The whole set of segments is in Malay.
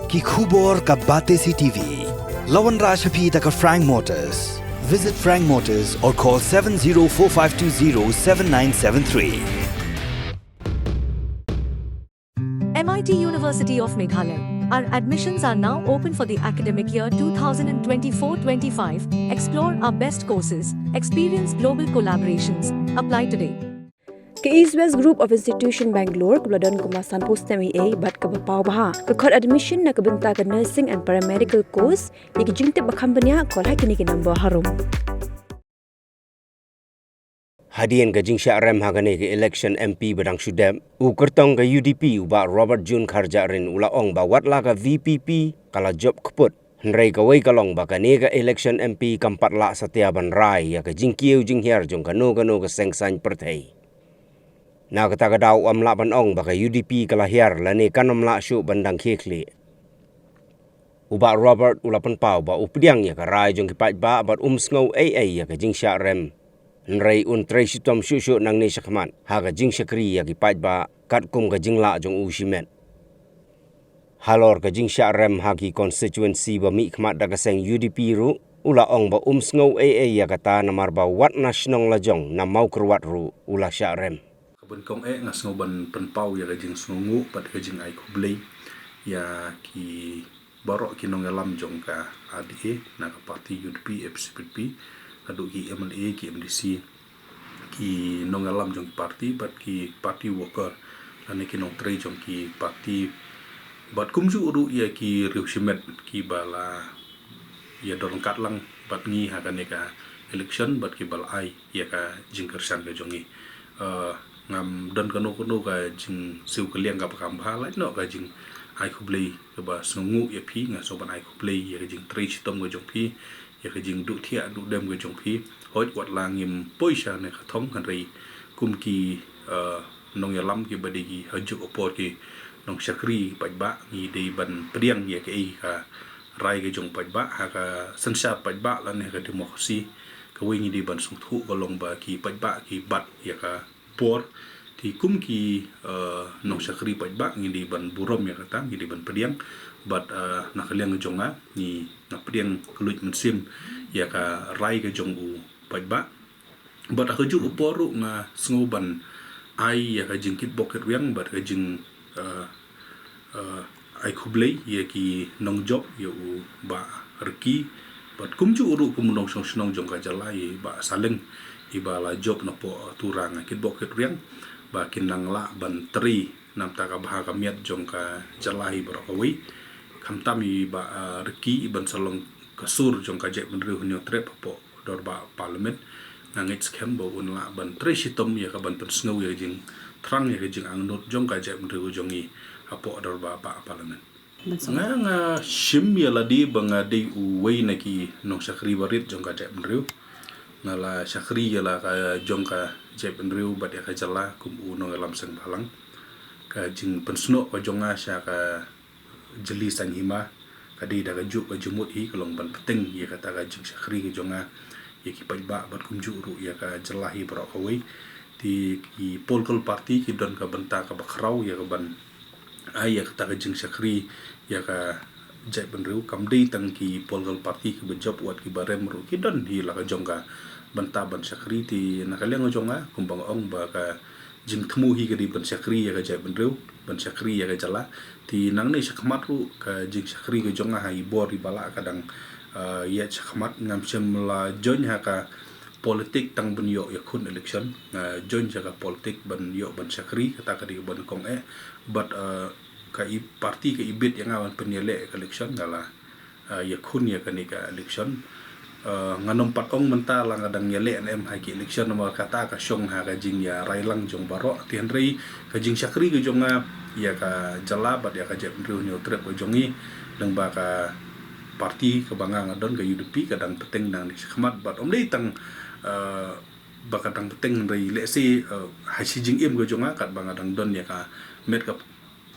ki khubor ka bate CTV. Lawan Rashaphi taka Frank Motors. Visit Frank Motors or call 7045207973. MIT University of Meghalaya. Our admissions are now open for the academic year 2024-25. Explore our best courses, experience global collaborations. Apply today. Ke East West Group of Institution Bangalore kebeladon kemasan postemi A bat ke bapau baha ke kod admission na kebenta ke nursing and paramedical course yang jingte bakambanya kol hakini ke number harum. Hadian ke jing syarem hagane ke election MP Badang Shudem u kertong ke UDP uba Robert Jun Kharjarin ulaong ba watla ke VPP kala job keput henrei ke wei kalong ba ke nega election MP kampat la Setiaban Rai ya ke jing kieu jing hiar jong kano ke sengsan pertai na kata ke dau am la ban ong ba ke UDP kala hiar la ne kanom la syu bandang khekli uba Robert ulapan pau ba updiang ya ke Rai jong kipat ba bat ngau AA ya ke jing syarem Nrai untrai sitom syusyu nang ni syakman. Haga jing syakri ya kipat ba kat kum ka jing la jong usimen. Halor ka jing syarem hagi constituency ba mi khmat da kaseng UDP ru ula ong ba ngau AA ya kata namar ba wat nasional la jong na mau kerwat ru ula syarem. Kabun kong ngas ngoban penpau ya ka jing snungu pat ka jing ai kublei ya ki barok ki nong alam jong ka ADE na ka parti UDP FCPP aduk ki MLA ki MDC ki nong alam jong parti bat ki parti worker ane ki nong trei jong ki parti bat kumju uru ya ki riusimet ki bala ya dorong katlang bat ngi hakane ka election bat ki bal ai ya ka jing kersan ka jongi ngam don kano ka jing siu kaliang ka pakam bhala no ka jing ai kublei ka ba sungu ya pi nga soban ai kublei ya ka jing trei chitom ka jong pi ya ka jing du thia du dem ka jong phi hoi wat langim poisa ne ka thong kan rei kum ki nong ya lam ki badi ki hajuk opor ki nong syakri paj ba ni dei ban priang ya ka rai ka jong paj ba ha ka sansa paj ba la ne ka demokrasi ka wi ni dei ban sung thu ka long ba ki paj ba ki bat ya ka por thì kum ki nong syakri paj ba ni dei ban burom ya ka ta ni dei ban priang but nak liang jong a ni nak priang keluit mensim ya ka rai ka jong u paj ba but aku ju uporu nga sngoban ai ya ka jingkit boket wiang but ka jing ai kublei ya ki nong job ya u ba reki but kum ju uru kum nong snong jong ka jalai ba saleng iba la job na po turang kit boket wiang ba kinang la ban tri nam ta ka bah ka miat jong ka jalai barawi kam tami ba reki iban salong kasur jong ka jek benriu nyo trep po dor ba parliament ngangit skem bo un la ban tresitom ya ka ban pensngu ya jing trang ya jing angnot jong ka jek benriu jongi apo dor ba parliament nga shim ya ladi banga dei u wei na ki nong sakri barit jong ka jek benriu ngala sakri ya la ka jong ka jek benriu bat ya ka jala kum u nong alam seng balang ka jing pensno ka jonga sya ka jeli sang hima kadi daga juk ka jumut hi kalong ban penting ya kata ka jing syakri ki jonga ya ki paj ba bat kum ju ru ya ka jelahi bro ka wei ti ki political party ki don ka benta ka bakrau ya ka ban ai ya kata ka jing syakri ya ka jai benru kam dei tang ki political party ki bejob wat ki barem ru ki don hi la ka jonga benta ban syakri ti nakaliang jonga kumbang ong ba ka jing thmu hi ka di ban syakri ya ka jai benru ban syakri ya ka jala ti nang nei sakmat ru ka jing syakri ka jonga hai bor di bala kadang ya sakmat ngam sem la join ha ka politik tang ben yo ya kun election join ja ka politik ban yo ban syakri kata ka di ban kong but ka i parti ka ibit yang awan penyele election ngala ya kun ya ka ni ka election nganom patong menta lang kadang yele NM hai ki election nomor kata ka syong ha ka jing ya railang jong baro ti henrei ka jing syakri ka jonga ya ka jala bat ya ka jep riu nyo trep ka jongi dang ba ka parti ka banga ngadon ka UDP kadang peteng nang ni khmat bat om dei tang ba kadang peteng rei le si hai si jing im ka jonga kat banga dang don ya ka met ka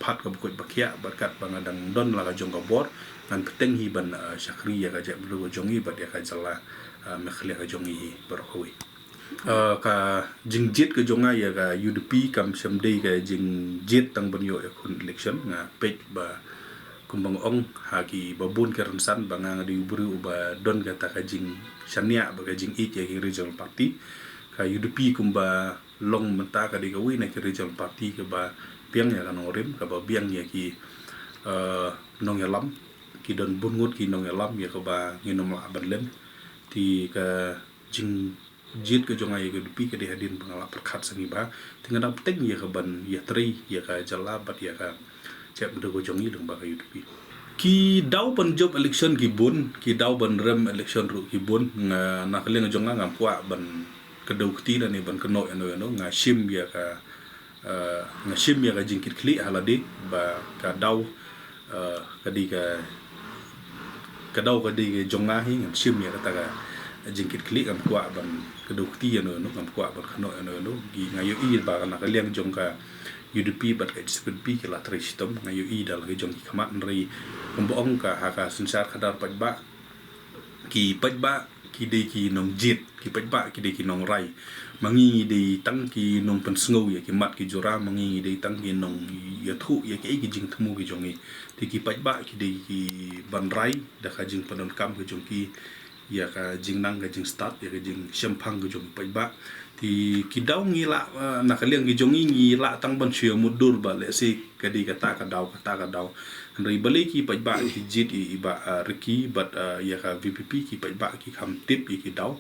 phat ka bukut bakia bat kat banga dang don la ka jong ka bor ngan peteng hi ban syakri ya ka jep riu ka jongi bat ya ka jala mekhli ka jongi barawi ka jingjit ke jonga ya ka UDP kam semdei ka jingjit tang banyo ya kun election nga pek ba kumbang ong haki babun ke rensan bangang di ubru uba don kata kajing syania ba kajing it ya ki regional party ka UDP kumba long menta ka di gawi na ki regional party ke ba piang ya kan orim ka ba biang ya ki nong yalam ki don bungut ki nong yalam ya ka ba nginom la ban lem ti ka jing jit ke jonga ya UDP ke di hadin bangala perkat sani ba tinggal penting ya ka ban ya tri ya ka jalabat ya ka cep de go jongi dong ba ka UDP ki daw ban job election ki bun ki daw ban rem election ru ki bun nga nakaleng jonga ngam kwa ban kedau kti na ni ban keno eno nga shim ya ka nga shim ya ka jingkit kli halade ba ka daw kadi ka daw kadi ke jonga hi ngam shim ya ka jingkit kli ngam kwa ban kedau kti eno ngam kwa ban keno eno gi nga yo I ba nakaleng jong ka UDP bat ka SPP ke la tri sistem nga yo I dal ke jong ki kama nri kumboong ka haka sinsar kadar pajba ki de ki nong jit ki pajba ki de ki nong rai mangi de tang ki nong pensngau ya ki mat ki jora mangi de tang ki nong ya thu ya ki jing thmu ki jongi ti ki pajba ki de ki ban rai da ka jing panon kam ki jong ki ya ka jing nang ka jing start ya ka jing shampang ki jong pajba ti ki daw ngila nakaliang ki jongi ngila tang ban shio mudur ba le si kadi kata ka daw ri bali ki pajba ki jit iba riki but ya ka VPP ki pajba ki kham tip ki daw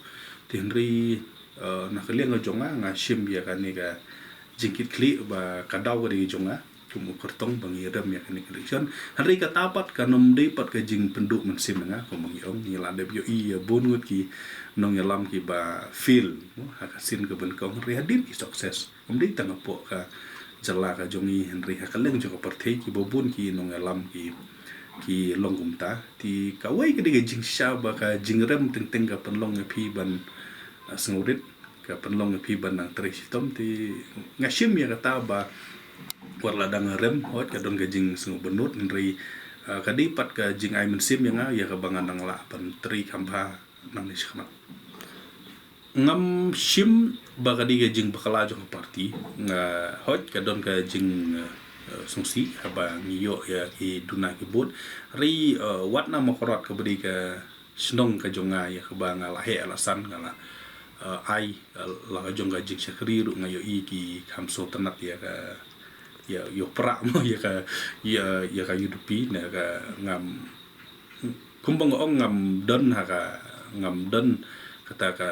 ti ri nakaliang jonga nga shim ya ka ni ka jingkit kli ba ka daw ri jonga kumu kertong bangi rem ya kini election hari ka tapat ka nom de pat ka jing penduk mensim nga ko mangi ong ngila de yo I bonut ki nong yalam ki ba feel hakasin ka ben kong riadin I success om de tang po ka jala ka jongi henry hakaleng jo ka partai ki bobun ki nong yalam ki longum ta ti ka wai ka de jing sha ba ka jing rem teng ka penlong pi ban sengurit ka penlong pi ban nang tri sistem ti ngashim ya kata ba warla dang rem hot ka don ka jing sungu benut nri kadi pat ka jing ai mensim yang ya ka bangan nang la pan tri kamba nang ni shkmat ngam shim ba kadi ka jing bakala jo parti nga hot ka don ka jing sungsi haba ngiyo ya ki duna ki bot ri wat na makorot ka beri ka snong ka jonga ya ka banga la he alasan ngala ai la ka jonga jing shakri ru ngayo I ki khamso tanat ya ka ya yo pra mo ya ka UDP na ka ngam kumbang ong ngam don ha ka ngam don kata ka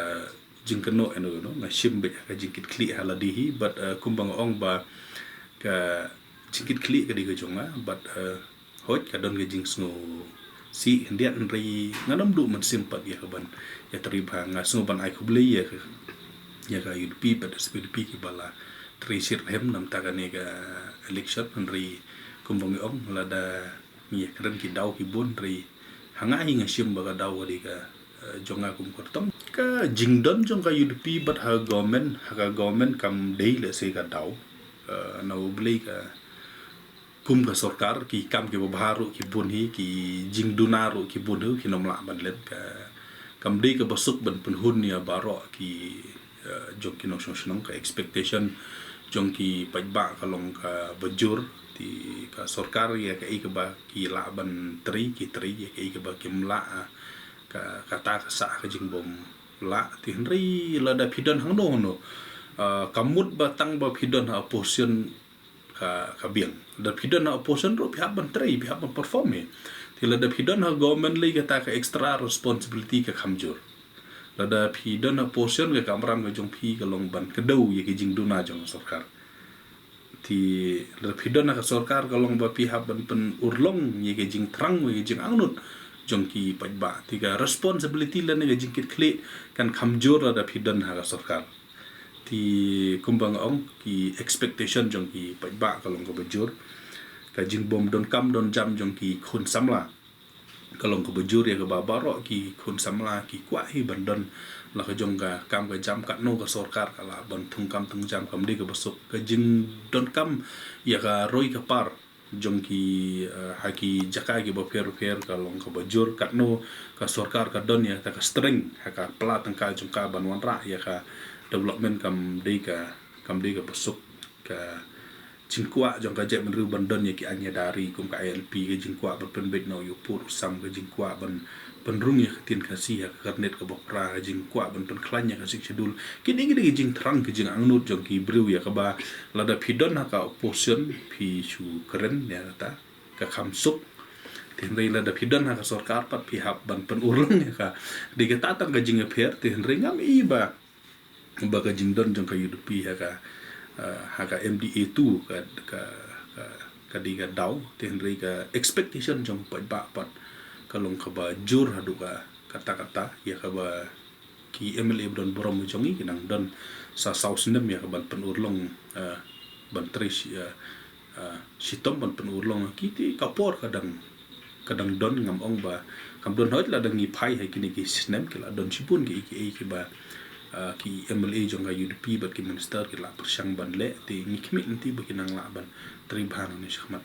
jingkeno eno no nga shimbe ka jingkit kli haladihi but kumbang ong ba ka jingkit kli ka di ka jonga but hot ka don ka jing sno si hendian ri nganam du man simpat ya ka ban ya teribha nga sno ban ai kubli ya ka UDP but SPDP ki bala trisir hem nam takane ka election henry kumbang ong lada mi keren ki daw ki bon ri hanga hinga sim baga daw di ka jonga kum kortong ka jingdon jong ka UDP but ha government kam dei le se ka daw na ubli ka kum ka sarkar ki kam ki baharu ki bon hi ki jingdunaru ki bon hu ki nomla ban let ka kam dei ka basuk ban penhun ya baro ki jong ki no shonong ka expectation jong ki pajba kalong ka bajur ti ka sarkar ya ka ba ki la ban tri ya ka ba ki mla ka kata ka sa ka jing bom la ti henry la da pidon hang no kamut batang ba pidon ha opposition ka biang da pidon ha opposition ro pihak ban tri pihak ban perform ti la da pidon ha government li kata ka extra responsibility ka khamjur lada phi dona portion ke kamram ke jong phi kalong ban kedau ye ke jing duna jong sarkar ti lada phi dona ka sarkar kalong ba pi ban pen urlong ye ke jing trang ye jing angnut jong ki pajba ti ka responsibility la ne ke jing kit kle kan khamjor lada phi don ha ka sarkar ti kumbang ong ki expectation jong ki pajba kalong ka bajur ka jing bom don kam don jam jong ki khun samla kalong ko bajur ya ka babaro ki khun samla ki kwa hi bandon la ka jong ka kam ka jam ka no ka sarkar kala ban thung kam tung jam kam de ka basuk ka jing don kam ya ka roi ka par jong ki haki jaka ki ba fer kalong ka bajur ka no ka sarkar ka don ya ka string ha ka plat ka jong ka ban wan ra ya ka development kam de ka basuk ka jingkwa jong ka jet menru bandon ya ki anya dari kum ka LP ke jingkwa ban penbet no yu pur sam ke jingkwa ban penrung ya tin kasih ya karnet ke bokra ke jingkwa ban pen klanya ka sik schedule kini gini jing terang ke jing angnut jong ki brew ya ka ba lada pidon ha ka opposition pi su keren ya ta ka kamsuk tinrai lada pidon ha ka sarkar pat pi hab ban pen urung ya ka digatatan ka jing apher tinrai ngam iba baga jingdon jong ka yudupi haka MDA tu ka diga daw tenri ka expectation jong pat kalong ka ba jur hadu ka kata-kata ya ka ba ki MLA don borom jongi kinang don sa south nem ya ka ban penurlong ban tris ya sitom ban penurlong kiti kapor kadang don ngam ong ba kam don hoit la dang ni pai hai kini ki snem kila don sipun ki ba ki MLA jong ga UDP bat ki minister ki la persyang ban le ti ngikmit nanti bakinang la ban teribhan ni syahmat